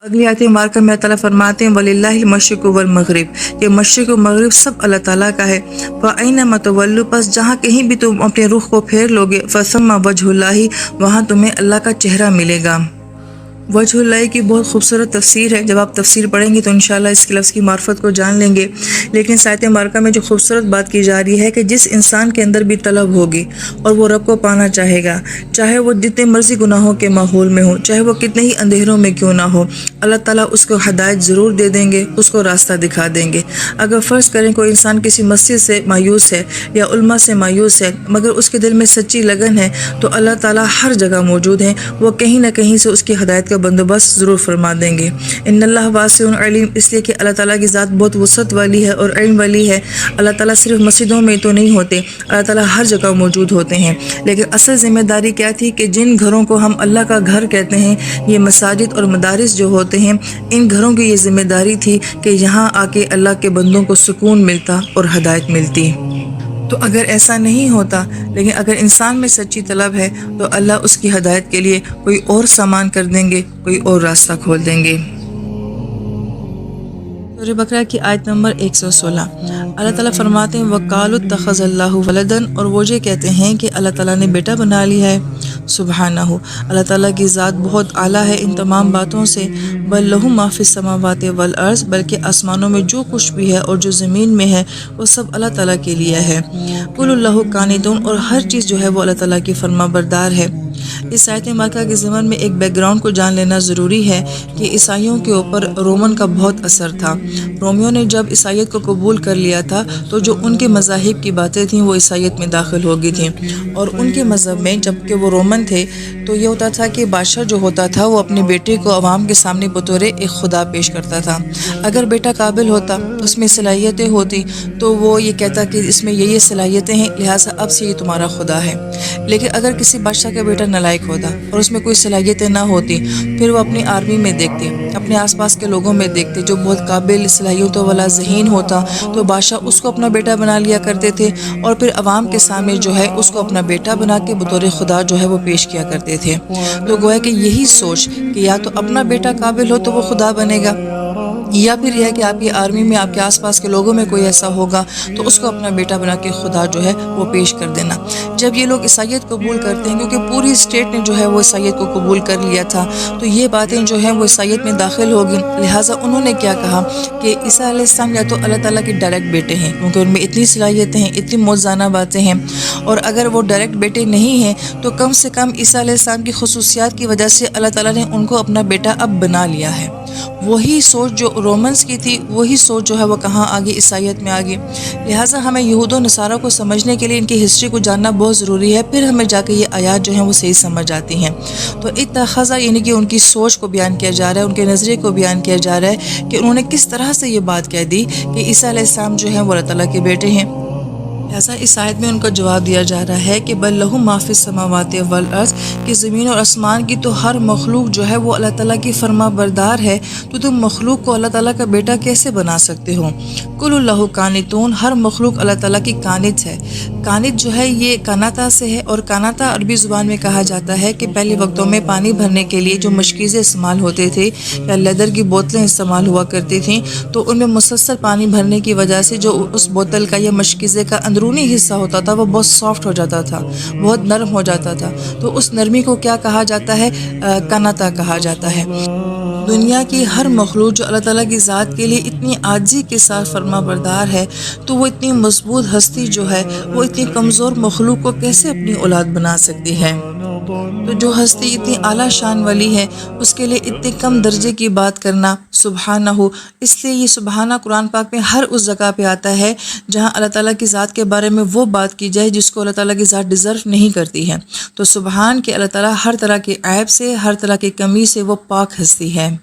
اگلی آیت مبارکہ میں اللہ تعالیٰ فرماتے ہیں وَلِلَّهِ الْمَشْرِقُ وَالْمَغْرِبُ، یہ مشرق و مغرب سب اللہ تعالیٰ کا ہے۔ فَأَيْنَمَا تُوَلُّوا، پس جہاں کہیں بھی تم اپنے رخ کو پھیر لوگے، فَثَمَّ وَجْهُ اللَّهِ، وہاں تمہیں اللہ کا چہرہ ملے گا۔ وجہ اللہ کی بہت خوبصورت تفسیر ہے، جب آپ تفسیر پڑھیں گے تو انشاءاللہ اس کے لفظ کی معرفت کو جان لیں گے۔ لیکن اس آیت مبارکہ میں جو خوبصورت بات کی جا رہی ہے کہ جس انسان کے اندر بھی طلب ہوگی اور وہ رب کو پانا چاہے گا، چاہے وہ جتنے مرضی گناہوں کے ماحول میں ہو، چاہے وہ کتنے ہی اندھیروں میں کیوں نہ ہو، اللہ تعالیٰ اس کو ہدایت ضرور دے دیں گے، اس کو راستہ دکھا دیں گے۔ اگر فرض کریں کوئی انسان کسی مسجد سے مایوس ہے یا علماء سے مایوس ہے، مگر اس کے دل میں سچی لگن ہے، تو اللہ تعالیٰ ہر جگہ موجود ہیں، وہ کہیں نہ کہیں سے اس کی ہدایت کا بندوبست ضرور فرما دیں گے۔ ان اللہ واسع علیم، اس لیے کہ اللہ تعالیٰ کی ذات بہت وسعت والی ہے اور علم والی ہے۔ اللہ تعالیٰ صرف مسجدوں میں تو نہیں ہوتے، اللہ تعالیٰ ہر جگہ موجود ہوتے ہیں۔ لیکن اصل ذمہ داری کیا تھی کہ جن گھروں کو ہم اللہ کا گھر کہتے ہیں، یہ مساجد اور مدارس جو ہوتے ہیں، ان گھروں کی یہ ذمہ داری تھی کہ یہاں آ کے اللہ کے بندوں کو سکون ملتا اور ہدایت ملتی۔ تو اگر ایسا نہیں ہوتا، لیکن اگر انسان میں سچی طلب ہے تو اللہ اس کی ہدایت کے لیے کوئی اور سامان کر دیں گے، کوئی اور راستہ کھول دیں گے۔ سورہ بقرہ کی آیت نمبر 116، اللہ تعالیٰ فرماتے ہیں وَقَالُوا اتَّخَذَ اللَّهُ وَلَدًا، اور وہ یہ کہتے ہیں کہ اللہ تعالیٰ نے بیٹا بنا لیا ہے۔ سبحانہ، اللہ تعالیٰ کی ذات بہت اعلیٰ ہے ان تمام باتوں سے۔ بل لہ ما فی السماوات والارض، بلکہ آسمانوں میں جو کچھ بھی ہے اور جو زمین میں ہے وہ سب اللہ تعالیٰ کے لیے ہے۔ کل اللہ قانتون، اور ہر چیز جو ہے وہ اللہ تعالیٰ کی فرما بردار ہے۔ اس آیت مبارکہ کے ضمن میں ایک بیک گراؤنڈ کو جان لینا ضروری ہے کہ عیسائیوں کے اوپر رومن کا بہت اثر تھا۔ رومیوں نے جب عیسائیت کو قبول کر لیا تھا تو جو ان کے مذاہب کی باتیں تھیں وہ عیسائیت میں داخل ہو گئی تھیں، اور ان کے مذہب میں جب کہ وہ رومن تھے تو یہ ہوتا تھا کہ بادشاہ جو ہوتا تھا وہ اپنے بیٹے کو عوام کے سامنے بطور ایک خدا پیش کرتا تھا۔ اگر بیٹا قابل ہوتا، اس میں صلاحیتیں ہوتی، تو وہ یہ کہتا کہ اس میں یہ صلاحیتیں ہیں، لہٰذا اب سے یہ تمہارا خدا ہے۔ لیکن اگر کسی بادشاہ کا بیٹا نالائق ہوتا اور اس میں کوئی صلاحیتیں نہ ہوتی، پھر وہ اپنی آرمی میں دیکھتے، اپنے آس پاس کے لوگوں میں دیکھتے جو بہت قابل، صلاحیتوں والا، ذہین ہوتا، تو بادشاہ اس کو اپنا بیٹا بنا لیا کرتے تھے، اور پھر عوام کے سامنے جو ہے اس کو اپنا بیٹا بنا کے بطور خدا جو ہے وہ پیش کیا کرتے تھے۔ تو گویا کہ یہی سوچ کہ یا تو اپنا بیٹا قابل ہو تو وہ خدا بنے گا، یا پھر یہ ہے کہ آپ کی آرمی میں، آپ کے آس پاس کے لوگوں میں کوئی ایسا ہوگا تو اس کو اپنا بیٹا بنا کے خدا جو ہے وہ پیش کر دینا۔ جب یہ لوگ عیسائیت قبول کرتے ہیں، کیونکہ پوری اسٹیٹ نے جو ہے وہ عیسائیت کو قبول کر لیا تھا، تو یہ باتیں جو ہیں وہ عیسائیت میں داخل ہوگی، لہٰذا انہوں نے کیا کہا کہ عیسیٰ علیہ السلام یا تو اللہ تعالیٰ کے ڈائریکٹ بیٹے ہیں، کیونکہ ان میں اتنی صلاحیتیں ہیں، اتنی موزانہ باتیں ہیں، اور اگر وہ ڈائریکٹ بیٹے نہیں ہیں تو کم سے کم عیسیٰ علیہ السلام کی خصوصیات کی وجہ سے اللہ تعالیٰ نے ان کو اپنا بیٹا اب بنا لیا ہے۔ وہی سوچ جو رومنز کی تھی، وہی سوچ جو ہے وہ کہاں آگے عیسائیت میں آگے۔ لہٰذا ہمیں یہود و نصارہ کو سمجھنے کے لیے ان کی ہسٹری کو جاننا بہت ضروری ہے، پھر ہمیں جا کے یہ آیات جو ہیں وہ صحیح سمجھ آتی ہیں۔ تو اتخذہ یعنی کہ ان کی سوچ کو بیان کیا جا رہا ہے، ان کے نظریے کو بیان کیا جا رہا ہے کہ انہوں نے کس طرح سے یہ بات کہہ دی کہ عیسیٰ علیہ السلام جو ہیں وہ اللہ تعالیٰ کے بیٹے ہیں۔ لہٰذا اس آیت میں ان کا جواب دیا جا رہا ہے کہ بل لہ ما فی السماوات والارض، کہ زمین اور آسمان کی تو ہر مخلوق جو ہے وہ اللہ تعالیٰ کی فرما بردار ہے، تو تم مخلوق کو اللہ تعالیٰ کا بیٹا کیسے بنا سکتے ہو؟ کل اللہ قانتون، ہر مخلوق اللہ تعالیٰ کی قانت ہے۔ قانت جو ہے یہ کاناتا سے ہے، اور کاناتا عربی زبان میں کہا جاتا ہے کہ پہلے وقتوں میں پانی بھرنے کے لیے جو مشکیزیں استعمال ہوتے تھے یا لیدر کی بوتلیں استعمال ہوا کرتی تھیں، تو ان میں مسلسل پانی بھرنے کی وجہ سے جو اس بوتل کا یا مشکیزے کا اندرونی حصہ ہوتا تھا وہ بہت سافٹ ہو جاتا تھا، بہت نرم ہو جاتا تھا، تو اس نرمی کو کیا کہا جاتا ہے؟ کاناتا کہا جاتا ہے۔ دنیا کی ہر مخلوق جو اللہ تعالیٰ کی ذات کے لیے اتنی عاجزی کے ساتھ فرما بردار ہے، تو وہ اتنی مضبوط ہستی جو ہے وہ اتنی کمزور مخلوق کو کیسے اپنی اولاد بنا سکتی ہے؟ تو جو ہستی اتنی اعلیٰ شان والی ہے اس کے لیے اتنے کم درجے کی بات کرنا سبحانہ ہو، اس لیے یہ سبحانہ قرآن پاک میں ہر اس جگہ پہ آتا ہے جہاں اللہ تعالیٰ کی ذات کے بارے میں وہ بات کی جائے جس کو اللہ تعالیٰ کی ذات ڈیزرو نہیں کرتی ہے۔ تو سبحان کہ اللہ تعالیٰ ہر طرح کے عیب سے، ہر طرح کی کمی سے وہ پاک ہستی ہے۔